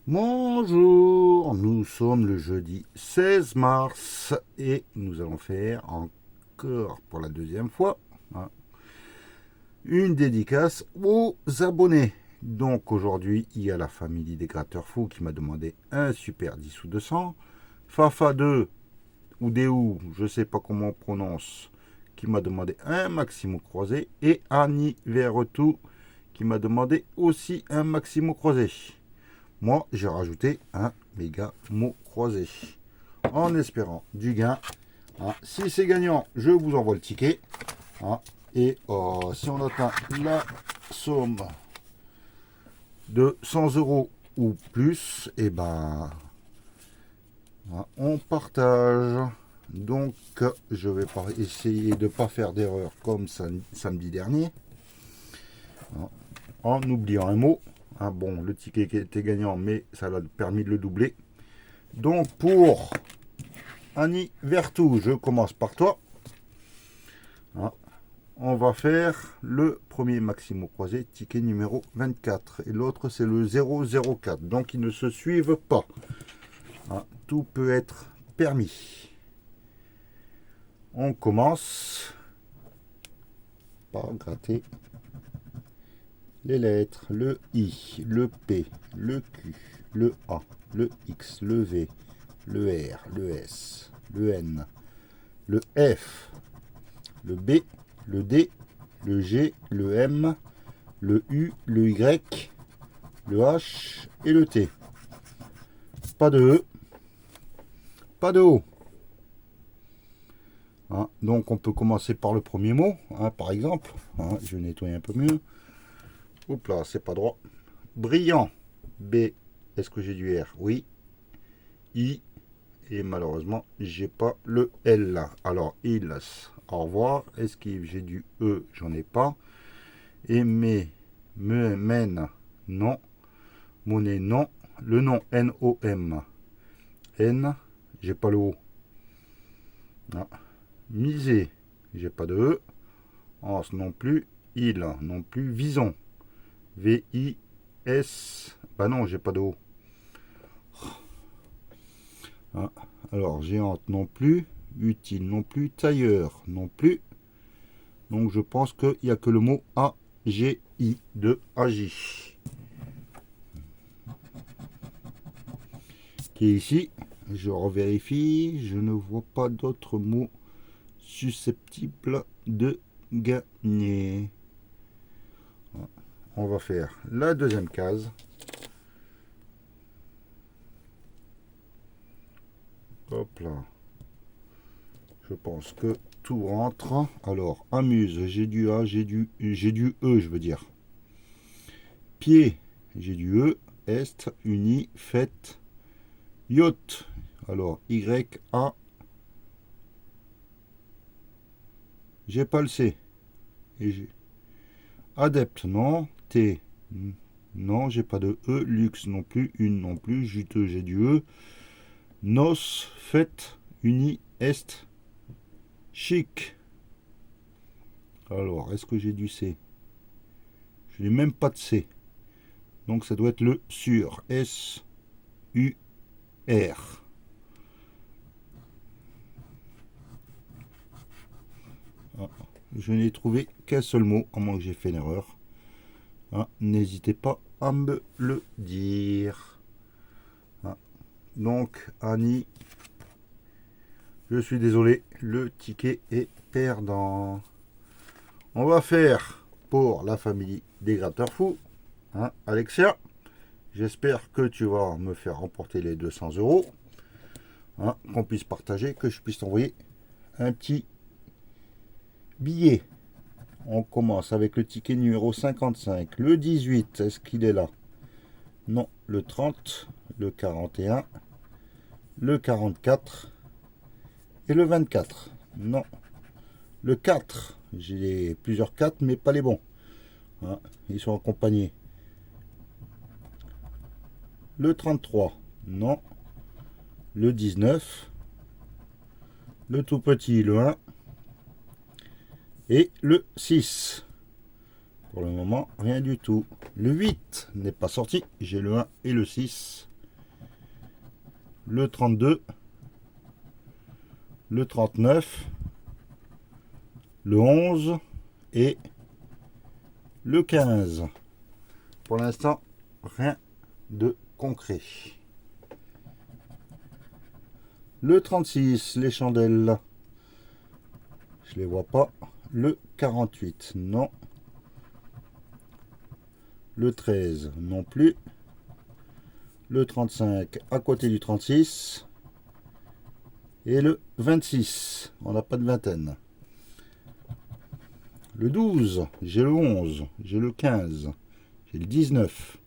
Bonjour, nous sommes le jeudi 16 mars et nous allons faire encore pour la deuxième fois une dédicace aux abonnés. Donc aujourd'hui, il y a la famille des gratteurs fous qui m'a demandé un super 10 ou 200. Fafa 2 ou Déou, je sais pas comment on prononce, qui m'a demandé un Maximo croisé. Et Annie Verretou qui m'a demandé aussi un Maximo croisé. Moi, j'ai rajouté un méga mot croisé en espérant du gain. Si c'est gagnant, je vous envoie le ticket. Et si on atteint la somme de 100 euros ou plus, et on partage. Donc, je vais essayer de ne pas faire d'erreur comme samedi dernier, en oubliant un mot. Bon, le ticket qui était gagnant, mais ça l'a permis de le doubler. Donc, pour Annie Vertou, je commence par toi. On va faire le premier Maximo croisé, ticket numéro 24. Et l'autre, c'est le 004. Donc, ils ne se suivent pas. Tout peut être permis. On commence par gratter les lettres. Le I, le P, le Q, le A, le X, le V, le R, le S, le N, le F, le B, le D, le G, le M, le U, le Y, le H et le T. Pas de E, pas de O. Donc on peut commencer par le premier mot, par exemple. Je vais nettoyer un peu mieux. Oups là, c'est pas droit. Brillant. B. Est-ce que j'ai du R? Oui. I. Et malheureusement, j'ai pas le L là. Alors, ils. Au revoir. Est-ce que j'ai du E? J'en ai pas. Aimer. Me. Mène. Non. Monnaie. Non. Le nom. N-O-M. N. J'ai pas le O. Miser. J'ai pas de E. Ans non plus. Il non plus. Vison. V-I-S. Bah non, j'ai pas de O. Alors, géante non plus. Utile non plus. Tailleur non plus. Donc, je pense qu'il n'y a que le mot A-G-I de Agi. Qui est ici. Je revérifie. Je ne vois pas d'autres mots susceptibles de gagner. On va faire la deuxième case. Hop là. Je pense que tout rentre. Alors, amuse, j'ai du A, j'ai du E, je veux dire. Pied, j'ai du E. Est, uni, fête. Yacht. Alors, Y, A. J'ai pas le C. Et adepte, non. T, non, j'ai pas de E. Luxe non plus. Une non plus. Juteux, j'ai du E. Nos, fête, uni, est. Chic. Alors, est-ce que j'ai du C? Je n'ai même pas de C. Donc ça doit être le sur. S-U-R. Je n'ai trouvé qu'un seul mot, à moins que j'ai fait une erreur. N'hésitez pas à me le dire. Donc, Annie, je suis désolé, le ticket est perdant. On va faire pour la famille des gratteurs fous. Alexia, j'espère que tu vas me faire remporter les 200 euros. Qu'on puisse partager, que je puisse t'envoyer un petit billet. On commence avec le ticket numéro 55. Le 18, est-ce qu'il est là? Non. Le 30, le 41, le 44 et le 24. Non. Le 4, j'ai plusieurs 4 mais pas les bons. Ils sont accompagnés. Le 33, non. Le 19, le tout petit, le 1 et le 6. Pour le moment, rien du tout. Le 8 n'est pas sorti. J'ai le 1 et le 6. le 32, le 39, le 11 et le 15. Pour l'instant, rien de concret. Le 36, les chandelles, je les vois pas. Le 48, non. Le 13, non plus. Le 35, à côté du 36. Et le 26, on n'a pas de vingtaine. Le 12, j'ai le 11, j'ai le 15, j'ai le 19.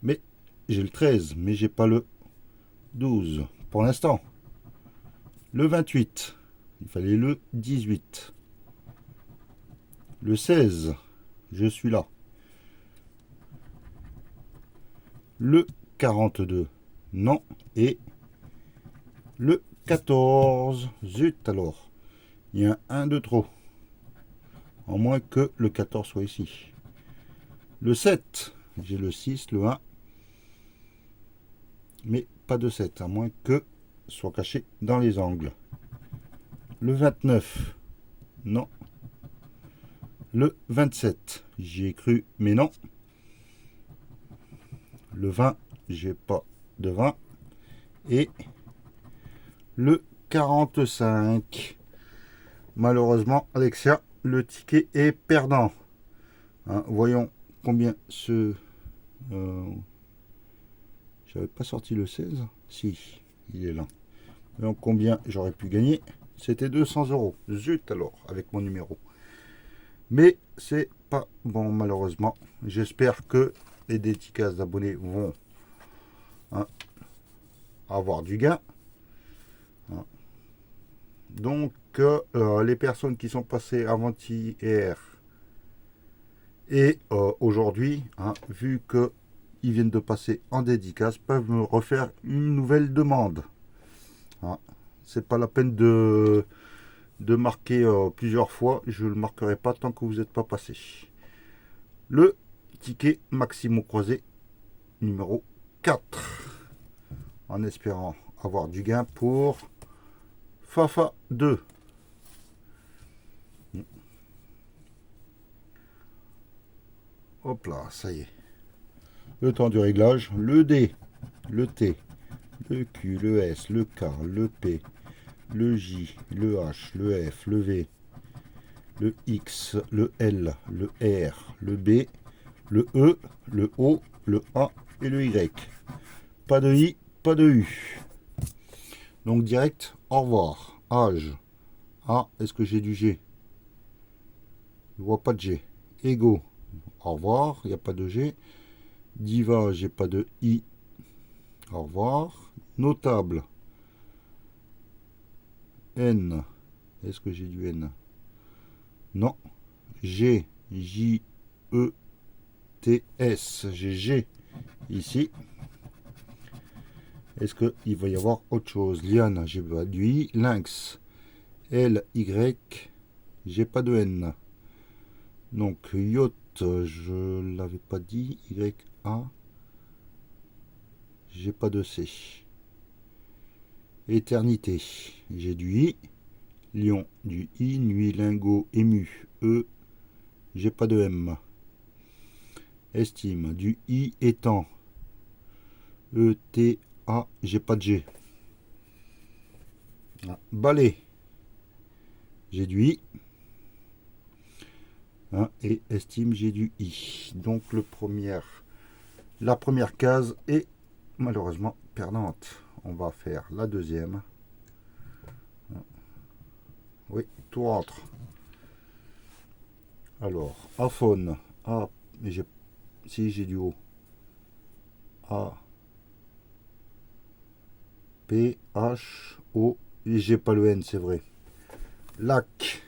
Mais j'ai le 13, mais j'ai pas le 12 pour l'instant. Le 28, il fallait le 18. Le 16, je suis là. Le 42, non. Et le 14, zut alors. Il y a un 1 de trop. En moins que le 14 soit ici. Le 7, j'ai le 6, le 1. Mais pas de 7, à moins que soit caché dans les angles. Le 29, non. Le 27, j'y ai cru, mais non. Le 20, j'ai pas de 20. Et le 45. Malheureusement, Alexia, le ticket est perdant. Hein, voyons combien ce... J'avais pas sorti le 16. Si, il est là. Voyons combien j'aurais pu gagner. C'était 200 euros. Zut alors, avec mon numéro. Mais c'est pas bon, malheureusement. J'espère que les dédicaces d'abonnés vont avoir du gain. Donc, les personnes qui sont passées avant-hier et aujourd'hui, vu qu'ils viennent de passer en dédicace, peuvent me refaire une nouvelle demande. C'est pas la peine de marquer plusieurs fois. Je ne le marquerai pas tant que vous n'êtes pas passé. Le ticket Maximo Croisé numéro 4. En espérant avoir du gain pour Fafa 2. Hop là, ça y est. Le temps du réglage, le D, le T, le Q, le S, le K, le P, le J, le H, le F, le V, le X, le L, le R, le B, le E, le O, le A et le Y. Pas de I, pas de U. Donc direct, au revoir. Âge. Ah, est-ce que j'ai du G? Je vois pas de G. Ego. Au revoir, il n'y a pas de G. Diva, j'ai pas de I. Au revoir. Notable. N. Est-ce que j'ai du N? Non. G. J. E. T. S. J'ai G ici. Est-ce qu'il va y avoir autre chose? Liane, j'ai pas du I. Lynx. L. Y. J'ai pas de N. Donc, yacht, je l'avais pas dit. Y. A. J'ai pas de C. Éternité, j'ai du I. Lion, du I. Nuit, lingot, ému, E. J'ai pas de M. Estime, du I. Étang, E, T, A. J'ai pas de G. Balai, j'ai du I. Et estime, j'ai du I. Donc la première case est malheureusement perdante. On va faire la deuxième. Oui, tout rentre. Alors, aphone. A, si j'ai du O. A, P, H, O. Et j'ai pas le N, c'est vrai. Lac.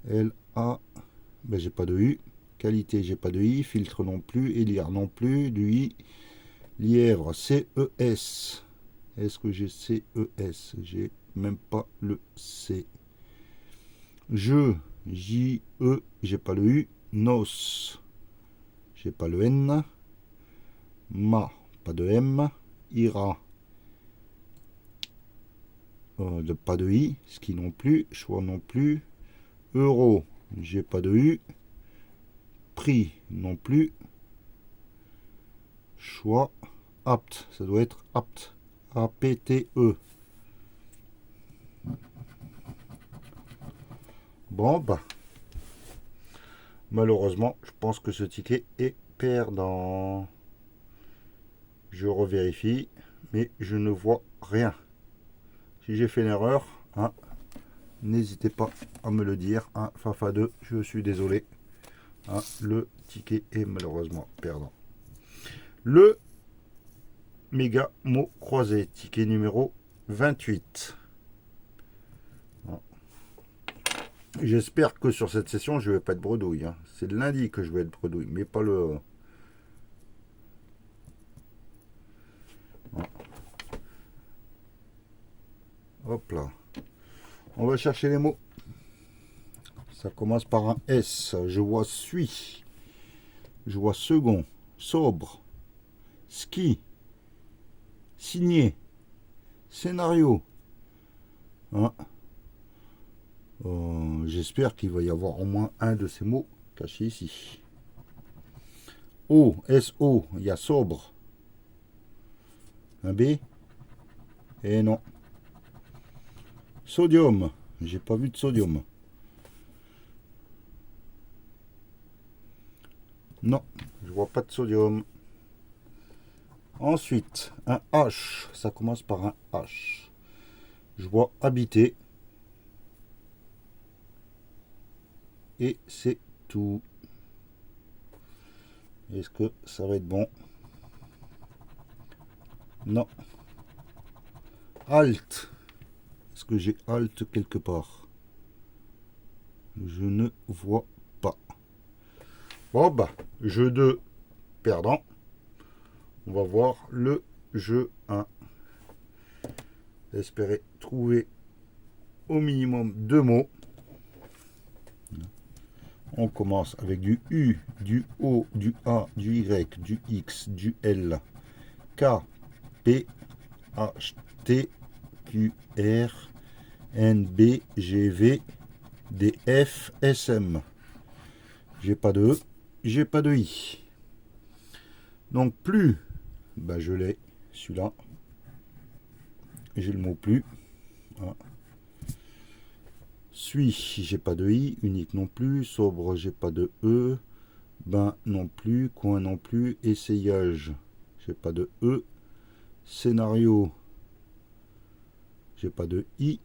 L, A. Ben, j'ai pas de U. Qualité, j'ai pas de I. Filtre non plus. Élire non plus. Du I. Lièvre, C-E-S. Est-ce que j'ai C-E-S? J'ai même pas le C. Je, J-E, j'ai pas le U. Nos, j'ai pas le N. Ma, pas de M. ira. Pas de I. Ski non plus. Choix non plus. Euro, j'ai pas de U. Prix non plus. Choix apte, ça doit être apte. A-P-T-E. Bon, bah. Malheureusement, je pense que ce ticket est perdant. Je revérifie, mais je ne vois rien. Si j'ai fait une erreur, hein, n'hésitez pas à me le dire. Hein, Fafa 2, je suis désolé. Hein, le ticket est malheureusement perdant. Le méga mot croisé, ticket numéro 28. J'espère que sur cette session, je ne vais pas être bredouille. Hein. C'est le lundi que je vais être bredouille, mais pas le... Hop là. On va chercher les mots. Ça commence par un S. Je vois suis. Je vois second. Sobre. Ski. Signé. Scénario. Hein. J'espère qu'il va y avoir au moins un de ces mots cachés ici. O, S-O, il y a sobre. Un B. Et non. Sodium, j'ai pas vu de sodium. Non, je vois pas de sodium. Ensuite, un H, ça commence par un H. Je vois habiter. Et c'est tout. Est-ce que ça va être bon? Non. Halt. Est-ce que j'ai halt quelque part? Je ne vois pas. Bon bah, jeu 2 perdant. On va voir le jeu 1. Espérer trouver au minimum 2 mots. On commence avec du U, du O, du A, du Y, du X, du L, K, P, H, T, Q, R, N, B, G, V, D, F, S, M. J'ai pas de E, j'ai pas de I. Donc plus, bah je l'ai, celui-là. J'ai le mot plus. Voilà. Suis, j'ai pas de I, unique non plus, sobre, j'ai pas de E, bain non plus, coin non plus, essayage, j'ai pas de E, scénario, j'ai pas de I,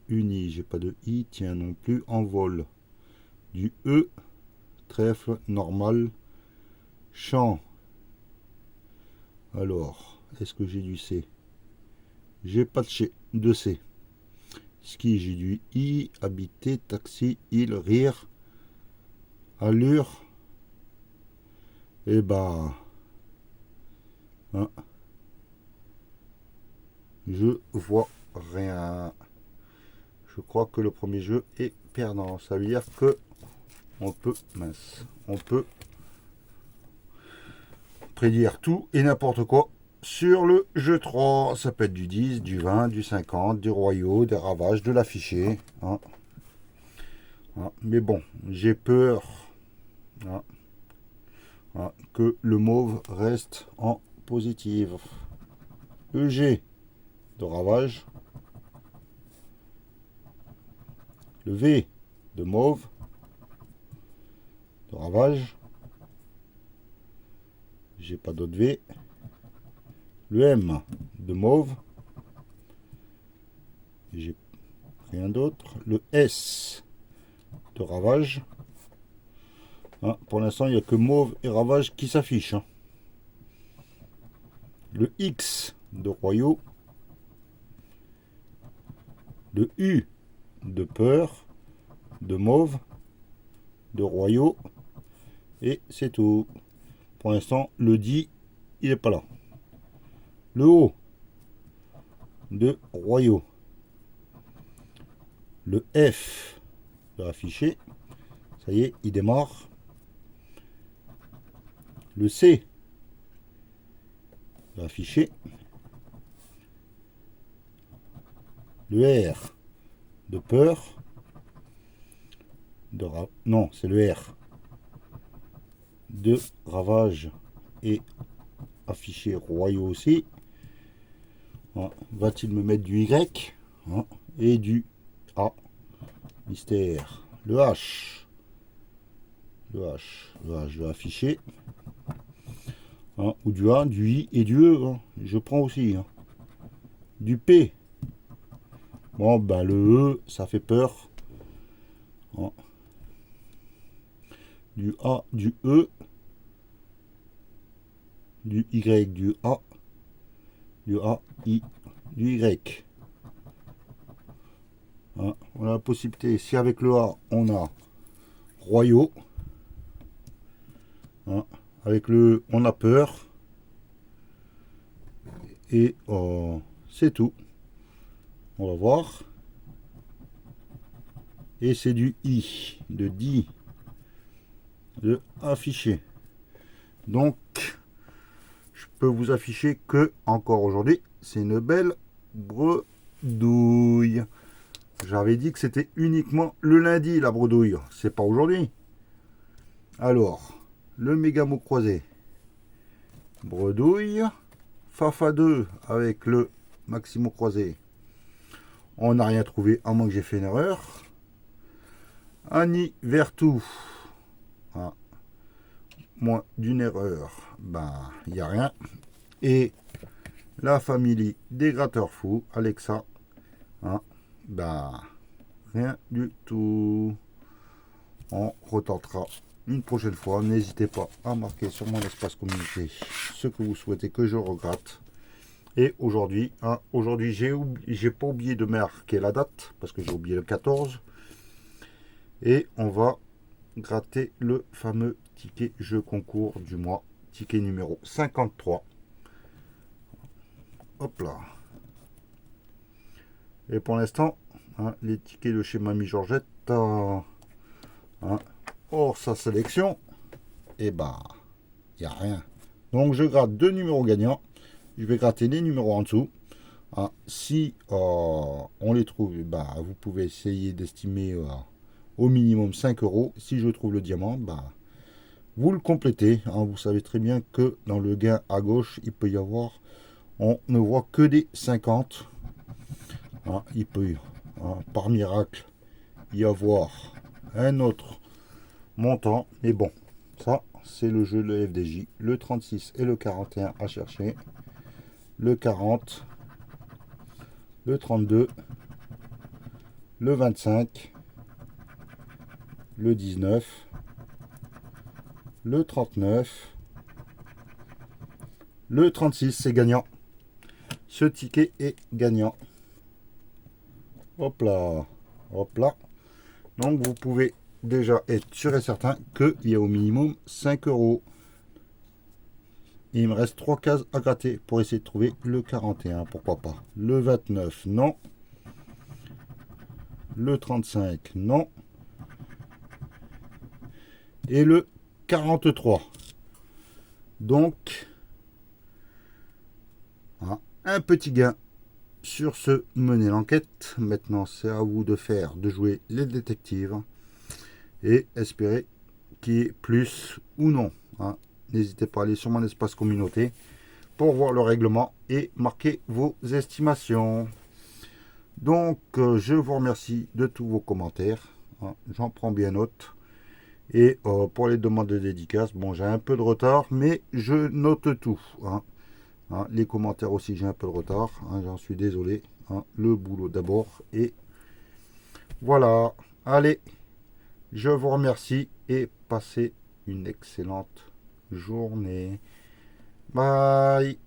uni, j'ai pas de I, tiens non plus, envol, du E, trèfle, normal, champ, alors, est-ce que j'ai du C? J'ai pas de C. Ski, j'ai du I, habiter, taxi, île, rire, allure, et bah, hein, je vois rien. Je crois que le premier jeu est perdant. Ça veut dire que on peut prédire tout et n'importe quoi sur le jeu 3. Ça peut être du 10, du 20, du 50, du royaux, des ravages, de l'affiché. Hein. Hein. Mais bon, j'ai peur que le mauve reste en positive. EG de ravage. Le V de mauve de ravage. J'ai pas d'autre V. Le M de mauve. J'ai rien d'autre. Le S de ravage. Hein, pour l'instant, il n'y a que mauve et ravage qui s'affichent. Hein. Le X de royaux. Le U de peur, de mauve, de royaux. Et c'est tout. Pour l'instant, le dit, il n'est pas là. Le O de royaux. Le F de affiché. Ça y est, il démarre. Le C de affiché. Le R de peur. Non, c'est le R de ravage et affiché royaux aussi. Va-t-il me mettre du Y et du A? Mystère. Le H. Le H, je vais afficher. Ou du A, du I et du E. Je prends aussi. Du P. Bon, ben le E, ça fait peur. Du A, du E. Du Y, du A. Du A, I, du Y. On a la possibilité, si avec le A, on a royaux. Avec le E, on a peur. Et c'est tout. On va voir. Et c'est du I, de dit, de afficher. Donc, je peux vous afficher que, encore aujourd'hui, c'est une belle bredouille. J'avais dit que c'était uniquement le lundi, la bredouille. C'est pas aujourd'hui. Alors, le méga mot croisé. Bredouille. Fafa 2 avec le maximo croisé. On n'a rien trouvé, à moins que j'ai fait une erreur. Annie Vertou. Moins d'une erreur, ben, il n'y a rien. Et la famille des gratteurs fous, Alexa. Ben, rien du tout. On retentera une prochaine fois. N'hésitez pas à marquer sur mon espace communauté ce que vous souhaitez que je regratte. Et aujourd'hui, aujourd'hui j'ai pas oublié de marquer la date parce que j'ai oublié le 14. Et on va gratter le fameux ticket jeu concours du mois, ticket numéro 53. Hop là. Et pour l'instant, les tickets de chez Mamie Georgette, hors sa sélection, et bah, il n'y a rien. Donc je gratte deux numéros gagnants. Je vais gratter les numéros en dessous. Si on les trouve, bah, vous pouvez essayer d'estimer au minimum 5 euros. Si je trouve le diamant, bah, vous le complétez. Vous savez très bien que dans le gain à gauche, il peut y avoir, on ne voit que des 50. Il peut, par miracle, y avoir un autre montant. Mais bon, ça, c'est le jeu de la FDJ. Le 36 et le 41 à chercher. Le 40, le 32, le 25, le 19, le 39, le 36, c'est gagnant. Ce ticket est gagnant. Hop là, hop là. Donc vous pouvez déjà être sûr et certain qu'il y a au minimum 5 euros. Il me reste 3 cases à gratter pour essayer de trouver le 41, pourquoi pas. Le 29, non. Le 35, non. Et le 43. Donc, un petit gain. Sur ce, menez l'enquête. Maintenant, c'est à vous de jouer les détectives. Et espérer qu'il y ait plus ou non. N'hésitez pas à aller sur mon espace communauté pour voir le règlement et marquer vos estimations. Donc, je vous remercie de tous vos commentaires. J'en prends bien note. Et pour les demandes de dédicaces, bon, j'ai un peu de retard, mais je note tout. Les commentaires aussi, j'ai un peu de retard. J'en suis désolé. Le boulot d'abord. Et voilà. Allez, je vous remercie et passez une excellente journée. Bye.